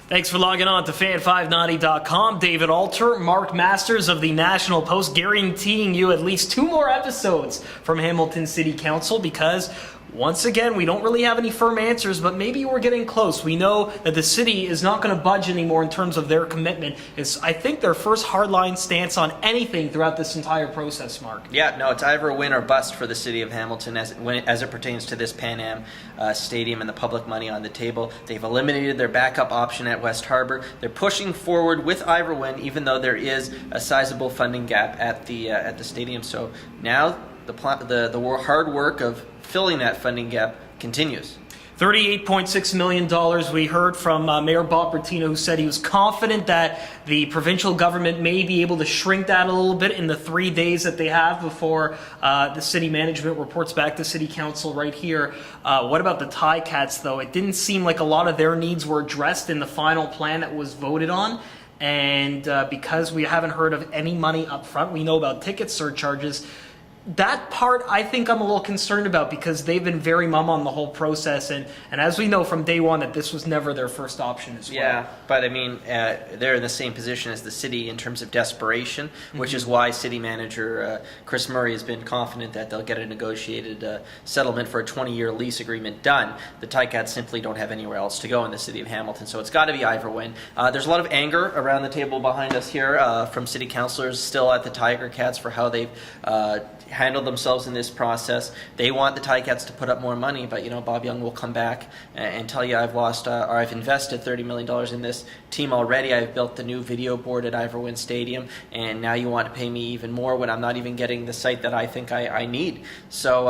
Thanks for logging on to fan590.com. David Alter, Mark Masters of the National Post, guaranteeing you at least 2 more episodes from Hamilton City Council because, once again, we don't really have any firm answers, but maybe we're getting close. We know that the city is not going to budge anymore in terms of their commitment. It's, I think, their first hardline stance on anything throughout this entire process, Mark. Yeah, no, it's Ivor Wynne or bust for the city of Hamilton as it pertains to this Pan Am Stadium and the public money on the table. They've eliminated their backup option at West Harbour. They're pushing forward with Ivor Wynne, even though there is a sizable funding gap at the stadium. So now the hard work of filling that funding gap continues. $38.6 million. We heard from Mayor Bob Bertino, who said he was confident that the provincial government may be able to shrink that a little bit in the 3 days that they have before the city management reports back to City Council right here. What about the Ticats, though? It didn't seem like a lot of their needs were addressed in the final plan that was voted on. And because we haven't heard of any money up front, we know about ticket surcharges. That part I think I'm a little concerned about because they've been very mum on the whole process, and as we know from day one that this was never their first option as well. Yeah, but I mean, they're in the same position as the city in terms of desperation, which is why city manager Chris Murray has been confident that they'll get a negotiated settlement for a 20-year lease agreement done. The Ticats simply don't have anywhere else to go in the city of Hamilton, so it's got to be Ivor Wynne. There's a lot of anger around the table behind us here from city councillors still at the Tiger Cats for how they've handled themselves in this process. They want the Ticats to put up more money, but Bob Young will come back and tell you I've invested $30 million in this team already. I've built the new video board at Ivor Wynne Stadium, and now you want to pay me even more when I'm not even getting the site that I think I need. So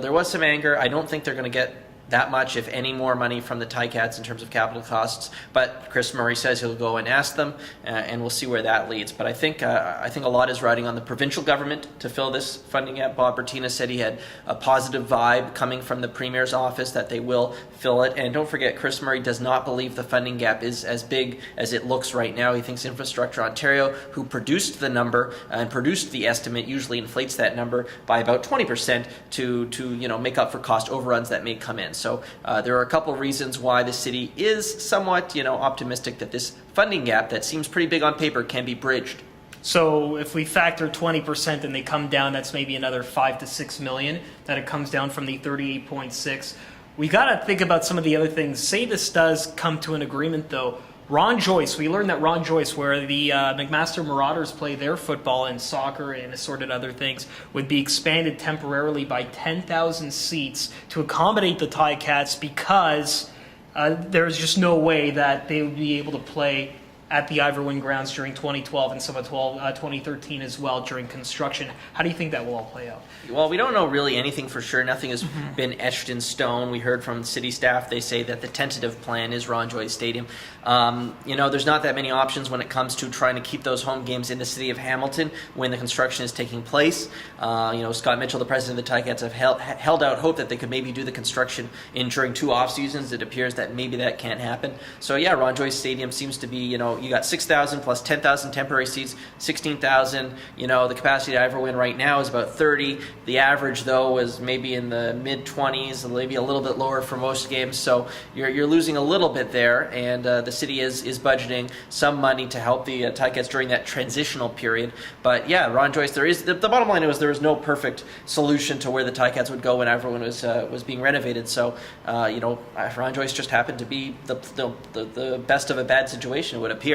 there was some anger. I don't think they're going to get that much, if any more money from the Ticats in terms of capital costs. But Chris Murray says he'll go and ask them, and we'll see where that leads. But I think a lot is riding on the provincial government to fill this funding gap. Bob Bertina said he had a positive vibe coming from the Premier's office that they will fill it. And don't forget, Chris Murray does not believe the funding gap is as big as it looks right now. He thinks Infrastructure Ontario, who produced the number and produced the estimate, usually inflates that number by about 20% to make up for cost overruns that may come in. So there are a couple of reasons why the city is somewhat, optimistic that this funding gap that seems pretty big on paper can be bridged. So if we factor 20% and they come down, that's maybe another $5 to $6 million that it comes down from the 38.6. We got to think about some of the other things. Say this does come to an agreement, though. Ron Joyce, we learned that Ron Joyce, where the McMaster Marauders play their football and soccer and assorted other things, would be expanded temporarily by 10,000 seats to accommodate the Ticats because there's just no way that they would be able to play at the Ivor Wynne grounds during 2012 and some of 2013 as well during construction. How do you think that will all play out? Well, we don't know really anything for sure. Nothing has been etched in stone. We heard from city staff. They say that the tentative plan is Ron Joyce Stadium. There's not that many options when it comes to trying to keep those home games in the city of Hamilton when the construction is taking place. Scott Mitchell, the president of the Ticats, have held out hope that they could maybe do the construction during 2 off seasons. It appears that maybe that can't happen. So yeah, Ron Joyce Stadium seems to be, you got 6,000 plus 10,000 temporary seats, 16,000. The capacity at Ivor Wynne right now is about 30. The average, though, is maybe in the mid-20s, maybe a little bit lower for most games. So you're losing a little bit there, and the city is budgeting some money to help the Ticats during that transitional period. But yeah, Ron Joyce, the bottom line was there was no perfect solution to where the Ticats would go when Ivor Wynne was being renovated. So Ron Joyce just happened to be the best of a bad situation, it would appear.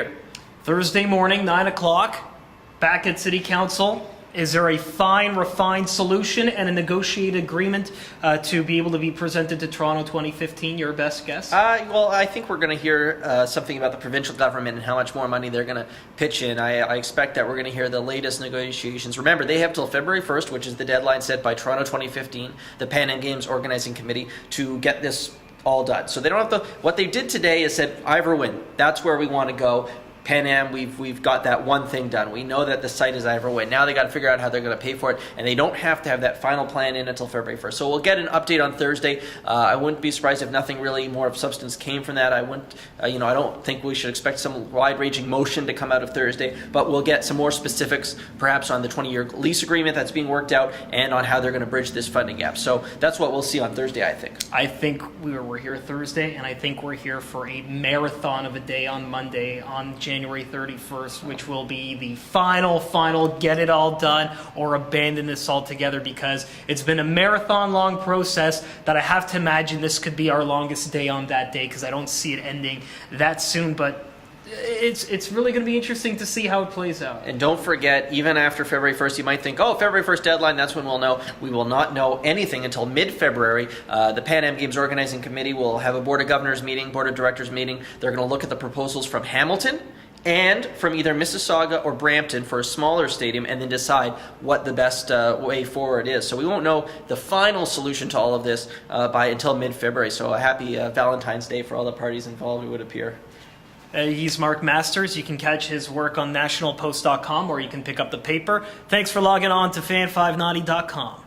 Thursday morning, 9 o'clock, back at City Council. Is there a fine, refined solution and a negotiated agreement to be able to be presented to Toronto 2015? Your best guess? Well, I think we're going to hear something about the provincial government and how much more money they're going to pitch in. I expect that we're going to hear the latest negotiations. Remember, they have till February 1st, which is the deadline set by Toronto 2015, the Pan Am Games Organizing Committee, to get this all done. So they don't have to. What they did today is said, Ivor Wynne, that's where we want to go. Pan Am, we've got that one thing done. We know that the site is Ivor Wynne. Now they got to figure out how they're going to pay for it, and they don't have to have that final plan in until February 1st. So we'll get an update on Thursday. I wouldn't be surprised if nothing really more of substance came from that. I wouldn't, I don't think we should expect some wide-ranging motion to come out of Thursday, but we'll get some more specifics, perhaps on the 20-year lease agreement that's being worked out, and on how they're going to bridge this funding gap. So that's what we'll see on Thursday, I think. I think we're here Thursday, and I think we're here for a marathon of a day on Monday, on January 31st, which will be the final get it all done or abandon this altogether, because it's been a marathon-long process that I have to imagine this could be our longest day on that day, because I don't see it ending that soon. But it's really going to be interesting to see how it plays out. And don't forget, even after February 1st, you might think, oh, February 1st deadline, that's when we'll know. We will not know anything until mid-February. The Pan Am Games Organizing Committee will have a Board of Governors meeting, Board of Directors meeting. They're going to look at the proposals from Hamilton and from either Mississauga or Brampton for a smaller stadium, and then decide what the best way forward is. So we won't know the final solution to all of this until mid-February. So a happy Valentine's Day for all the parties involved, it would appear. He's Mark Masters. You can catch his work on nationalpost.com, or you can pick up the paper. Thanks for logging on to fan590.com.